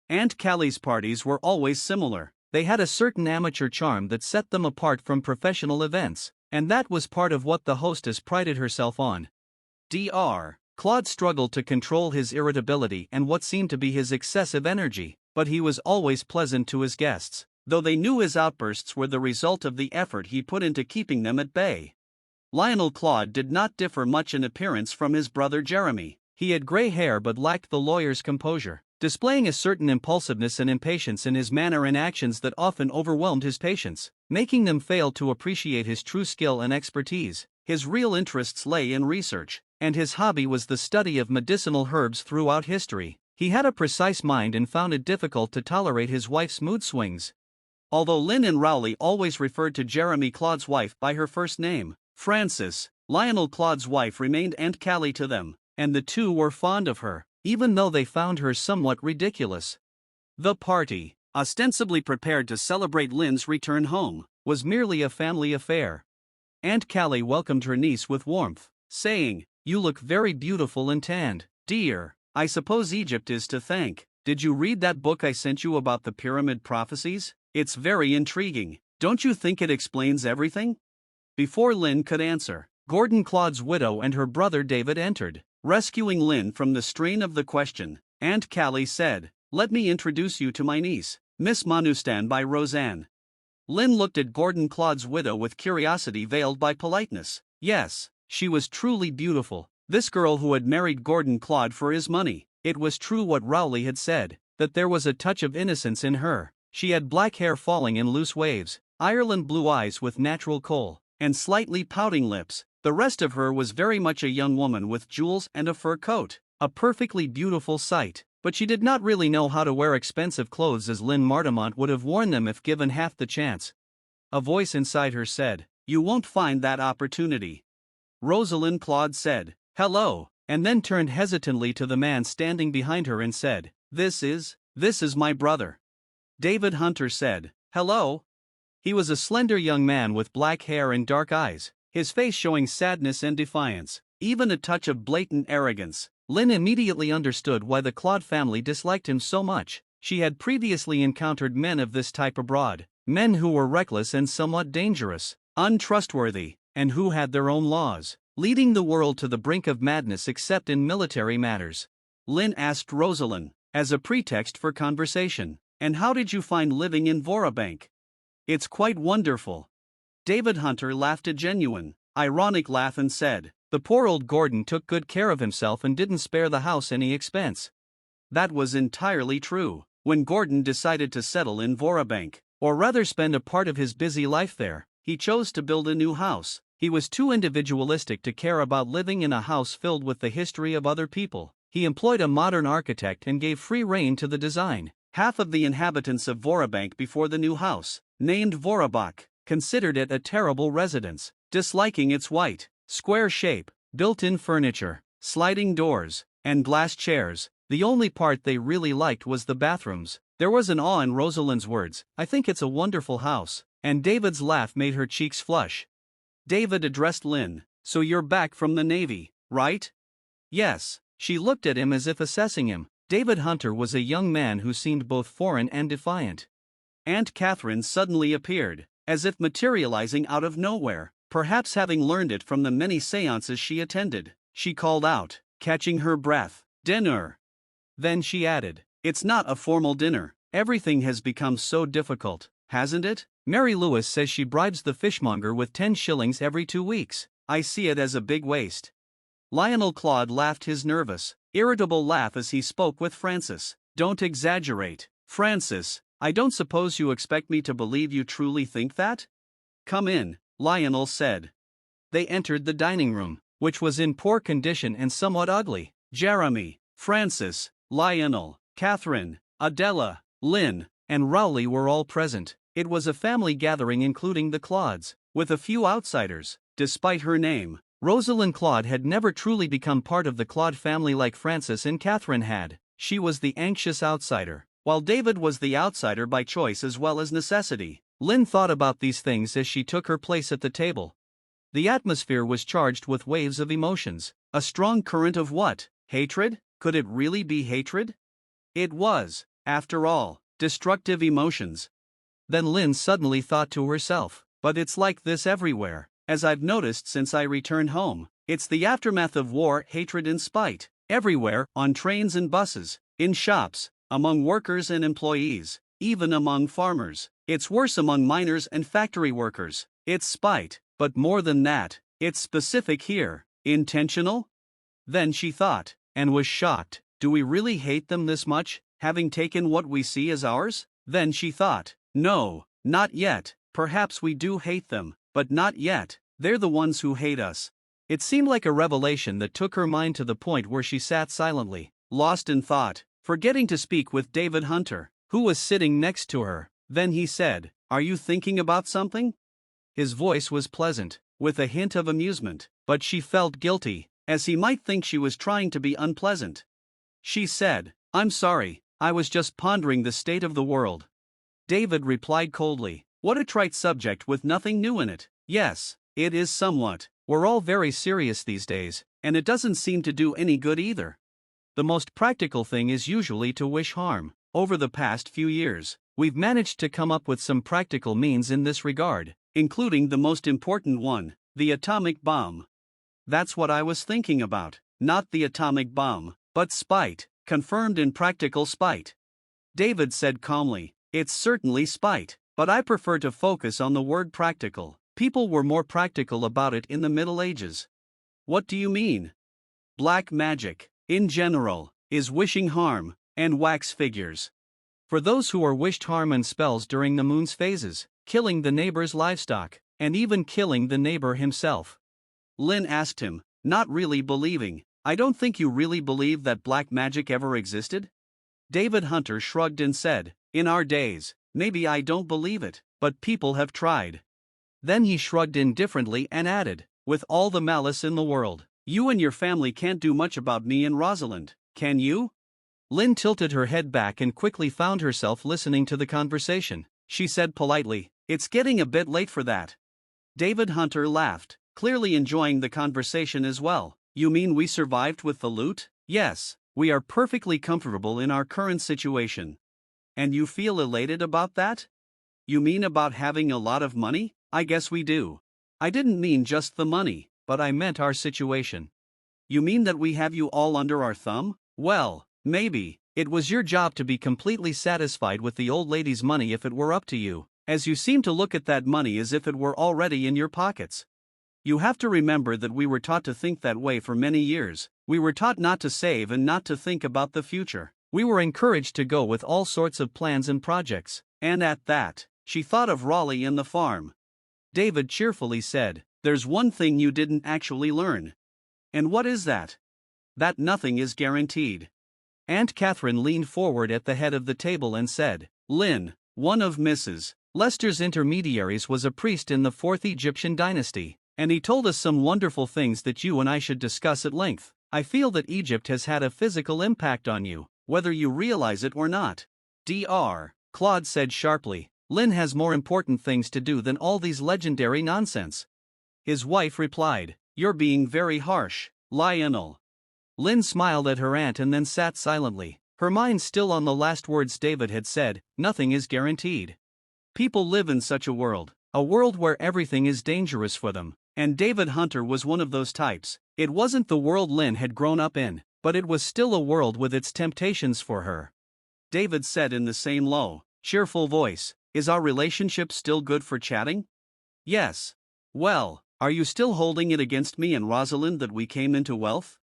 Aunt Callie's parties were always similar. They had a certain amateur charm that set them apart from professional events, and that was part of what the hostess prided herself on. Dr. Claude struggled to control his irritability and what seemed to be his excessive energy, but he was always pleasant to his guests, though they knew his outbursts were the result of the effort he put into keeping them at bay. Lionel Claude did not differ much in appearance from his brother Jeremy. He had gray hair but lacked the lawyer's composure, displaying a certain impulsiveness and impatience in his manner and actions that often overwhelmed his patients, making them fail to appreciate his true skill and expertise. His real interests lay in research, and his hobby was the study of medicinal herbs throughout history. He had a precise mind and found it difficult to tolerate his wife's mood swings. Although Lynn and Rowley always referred to Jeremy Claude's wife by her first name, Frances, Lionel Claude's wife remained Aunt Callie to them, and the two were fond of her, even though they found her somewhat ridiculous. The party, ostensibly prepared to celebrate Lynn's return home, was merely a family affair. Aunt Callie welcomed her niece with warmth, saying, "You look very beautiful and tanned, dear. I suppose Egypt is to thank. Did you read that book I sent you about the pyramid prophecies? It's very intriguing. Don't you think it explains everything?" Before Lynn could answer, Gordon Claude's widow and her brother David entered, rescuing Lynn from the strain of the question. Aunt Callie said, "Let me introduce you to my niece, Miss Manustan by Roseanne." Lynn looked at Gordon Claude's widow with curiosity veiled by politeness. Yes, she was truly beautiful, this girl who had married Gordon Claude for his money. It was true what Rowley had said, that there was a touch of innocence in her. She had black hair falling in loose waves, Ireland blue eyes with natural kohl, and slightly pouting lips. The rest of her was very much a young woman with jewels and a fur coat, a perfectly beautiful sight, but she did not really know how to wear expensive clothes as Lynn Martemont would have worn them if given half the chance. A voice inside her said, "You won't find that opportunity." Rosalind Claude said, "Hello," and then turned hesitantly to the man standing behind her and said, This is my brother." David Hunter said, "Hello." He was a slender young man with black hair and dark eyes, his face showing sadness and defiance, even a touch of blatant arrogance. Lynn immediately understood why the Claude family disliked him so much. She had previously encountered men of this type abroad, men who were reckless and somewhat dangerous, untrustworthy, and who had their own laws, leading the world to the brink of madness except in military matters. Lynn asked Rosalind, as a pretext for conversation, "And how did you find living in Vorabank?" "It's quite wonderful." David Hunter laughed a genuine, ironic laugh and said, "The poor old Gordon took good care of himself and didn't spare the house any expense." That was entirely true. When Gordon decided to settle in Vorabank, or rather spend a part of his busy life there, he chose to build a new house. He was too individualistic to care about living in a house filled with the history of other people. He employed a modern architect and gave free rein to the design. Half of the inhabitants of Vorabank before the new house, named Vorabak, considered it a terrible residence, disliking its white, square shape, built-in furniture, sliding doors, and glass chairs. The only part they really liked was the bathrooms. There was an awe in Rosalind's words, "I think it's a wonderful house," and David's laugh made her cheeks flush. David addressed Lynn, "So you're back from the Navy, right?" "Yes." She looked at him as if assessing him. David Hunter was a young man who seemed both foreign and defiant. Aunt Catherine suddenly appeared, as if materializing out of nowhere, perhaps having learned it from the many seances she attended. She called out, catching her breath, "Dinner." Then she added, "It's not a formal dinner. Everything has become so difficult, hasn't it? Mary Lewis says she bribes the fishmonger with 10 shillings every 2 weeks. I see it as a big waste." Lionel Claude laughed his nervous, irritable laugh as he spoke with Frances. "Don't exaggerate, Frances. I don't suppose you expect me to believe you truly think that?" "Come in," Lionel said. They entered the dining room, which was in poor condition and somewhat ugly. Jeremy, Frances, Lionel, Catherine, Adela, Lynn, and Rowley were all present. It was a family gathering including the Claudes, with a few outsiders. Despite her name, Rosalind Claude had never truly become part of the Claude family like Frances and Catherine had. She was the anxious outsider, while David was the outsider by choice as well as necessity. Lynn thought about these things as she took her place at the table. The atmosphere was charged with waves of emotions. A strong current of what? Hatred? Could it really be hatred? It was. after all, destructive emotions. Then Lynn suddenly thought to herself, but it's like this everywhere, as I've noticed since I returned home. It's the aftermath of war, hatred and spite. Everywhere, on trains and buses, in shops, among workers and employees, even among farmers. It's worse among miners and factory workers. It's spite, but more than that, it's specific here. Intentional? Then she thought, and was shocked. Do we really hate them this much, having taken what we see as ours? Then she thought, no, not yet. Perhaps we do hate them, but not yet. They're the ones who hate us. It seemed like a revelation that took her mind to the point where she sat silently, lost in thought, forgetting to speak with David Hunter, who was sitting next to her. Then he said, "Are you thinking about something?" His voice was pleasant, with a hint of amusement, but she felt guilty, as he might think she was trying to be unpleasant. She said, "I'm sorry, I was just pondering the state of the world." David replied coldly, "What a trite subject with nothing new in it." "Yes, it is somewhat. We're all very serious these days, and it doesn't seem to do any good either. The most practical thing is usually to wish harm. Over the past few years, we've managed to come up with some practical means in this regard, including the most important one, the atomic bomb." "That's what I was thinking about, not the atomic bomb, but spite, confirmed in practical spite." David said calmly, "It's certainly spite, but I prefer to focus on the word practical. People were more practical about it in the Middle Ages." "What do you mean?" "Black magic, in general, is wishing harm, and wax figures. For those who are wished harm and spells during the moon's phases, killing the neighbor's livestock, and even killing the neighbor himself." Lynn asked him, not really believing, "I don't think you really believe that black magic ever existed?" David Hunter shrugged and said, "In our days, maybe I don't believe it, but people have tried." Then he shrugged indifferently and added, with all the malice in the world, "You and your family can't do much about me and Rosalind, can you?" Lynn tilted her head back and quickly found herself listening to the conversation. She said politely, "It's getting a bit late for that." David Hunter laughed, clearly enjoying the conversation as well. "You mean we survived with the loot?" "Yes, we are perfectly comfortable in our current situation." "And you feel elated about that?" "You mean about having a lot of money?" "I guess we do." "I didn't mean just the money, but I meant our situation." "You mean that we have you all under our thumb?" "Well, maybe. It was your job to be completely satisfied with the old lady's money if it were up to you, as you seem to look at that money as if it were already in your pockets. You have to remember that we were taught to think that way for many years. We were taught not to save and not to think about the future. We were encouraged to go with all sorts of plans and projects, and at that, she thought of Raleigh and the farm. David cheerfully said, "There's one thing you didn't actually learn." "And what is that?" "That nothing is guaranteed." Aunt Catherine leaned forward at the head of the table and said, "Lynn, one of Mrs. Lester's intermediaries was a priest in the 4th Egyptian dynasty, and he told us some wonderful things that you and I should discuss at length. I feel that Egypt has had a physical impact on you, whether you realize it or not." "Dr." Claude said sharply, "Lynn has more important things to do than all these legendary nonsense." His wife replied, "You're being very harsh, Lionel." Lynn smiled at her aunt and then sat silently, her mind still on the last words David had said, "Nothing is guaranteed." People live in such a world where everything is dangerous for them, and David Hunter was one of those types. It wasn't the world Lynn had grown up in, but it was still a world with its temptations for her. David said in the same low, cheerful voice, "Is our relationship still good for chatting?" "Yes." "Well, are you still holding it against me and Rosalind that we came into wealth?"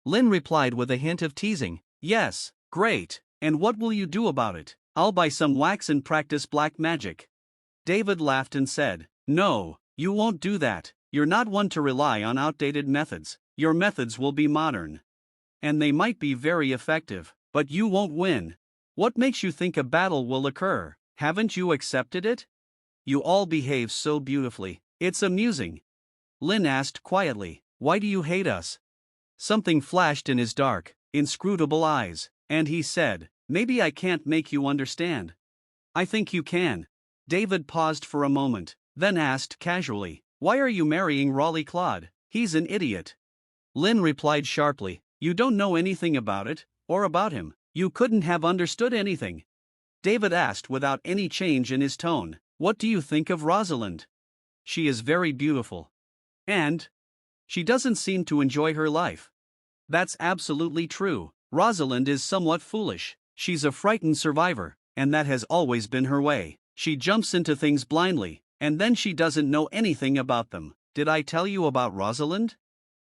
Lynn replied with a hint of teasing, "Yes." "Great, and what will you do about it?" "I'll buy some wax and practice black magic." David laughed and said, "No, you won't do that. You're not one to rely on outdated methods. Your methods will be modern. And they might be very effective, but you won't win. What makes you think a battle will occur? Haven't you accepted it? You all behave so beautifully, it's amusing." Lynn asked quietly, "Why do you hate us?" Something flashed in his dark, inscrutable eyes, and he said, "Maybe I can't make you understand." "I think you can." David paused for a moment, then asked casually, "Why are you marrying Raleigh Claude? He's an idiot." Lynn replied sharply, "You don't know anything about it, or about him. You couldn't have understood anything. David asked without any change in his tone. What do you think of Rosalind? She is very beautiful. And she doesn't seem to enjoy her life. That's absolutely true. Rosalind is somewhat foolish. She's a frightened survivor, and that has always been her way. She jumps into things blindly, and then she doesn't know anything about them. Did I tell you about Rosalind?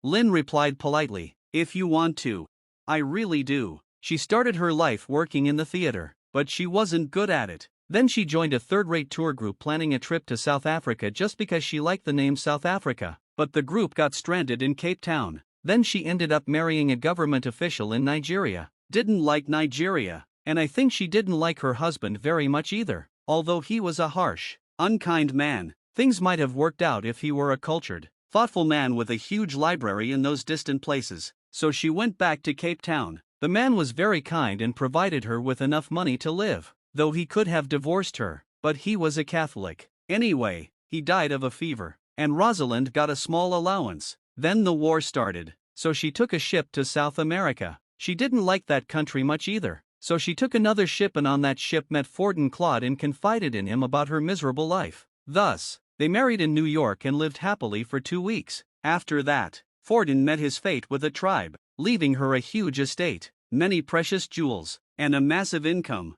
Lynn replied politely, if you want to. I really do. She started her life working in the theater, but she wasn't good at it. Then she joined a third-rate tour group planning a trip to South Africa just because she liked the name South Africa, but the group got stranded in Cape Town. Then she ended up marrying a government official in Nigeria. Didn't like Nigeria, and I think she didn't like her husband very much either. Although he was a harsh, unkind man, things might have worked out if he were a cultured, thoughtful man with a huge library in those distant places. So she went back to Cape Town. The man was very kind and provided her with enough money to live, though he could have divorced her, but he was a Catholic. Anyway, he died of a fever, and Rosalind got a small allowance. Then the war started, so she took a ship to South America. She didn't like that country much either, so she took another ship and on that ship met Ford and Claude and confided in him about her miserable life. Thus, they married in New York and lived happily for 2 weeks. After that, Forden met his fate with a tribe, leaving her a huge estate, many precious jewels, and a massive income.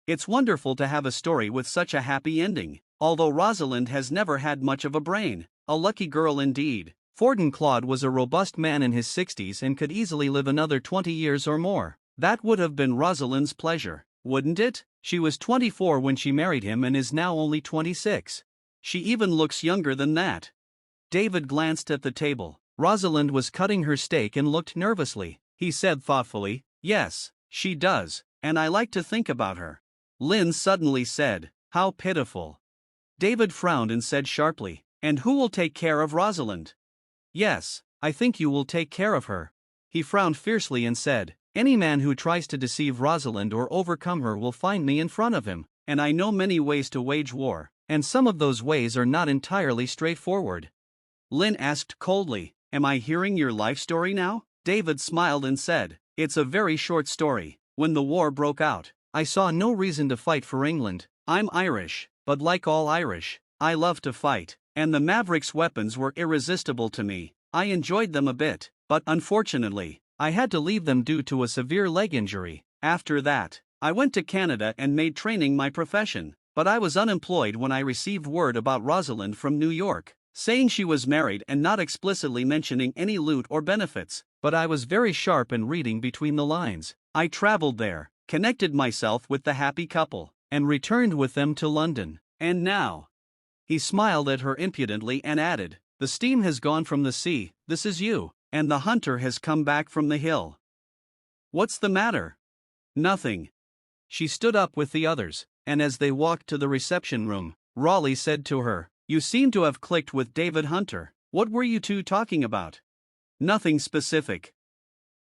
It's wonderful to have a story with such a happy ending, although Rosalind has never had much of a brain. A lucky girl indeed. Forden Claude was a robust man in his 60s and could easily live another 20 years or more. That would have been Rosalind's pleasure, wouldn't it? She was 24 when she married him and is now only 26. She even looks younger than that. David glanced at the table. Rosalind was cutting her steak and looked nervously. He said thoughtfully, yes, she does, and I like to think about her. Lynn suddenly said, how pitiful. David frowned and said sharply, and who will take care of Rosalind? Yes, I think you will take care of her. He frowned fiercely and said, any man who tries to deceive Rosalind or overcome her will find me in front of him, and I know many ways to wage war, and some of those ways are not entirely straightforward. Lynn asked coldly, am I hearing your life story now? David smiled and said, it's a very short story. When the war broke out, I saw no reason to fight for England. I'm Irish, but like all Irish, I love to fight, and the Maverick's weapons were irresistible to me. I enjoyed them a bit, but unfortunately, I had to leave them due to a severe leg injury. After that, I went to Canada and made training my profession, but I was unemployed when I received word about Rosalind from New York, saying she was married and not explicitly mentioning any loot or benefits, but I was very sharp in reading between the lines. I traveled there, connected myself with the happy couple, and returned with them to London. And now, he smiled at her impudently and added, the steam has gone from the sea, this is you, and the hunter has come back from the hill. What's the matter? Nothing. She stood up with the others, and as they walked to the reception room, Raleigh said to her, you seem to have clicked with David Hunter. What were you two talking about? Nothing specific,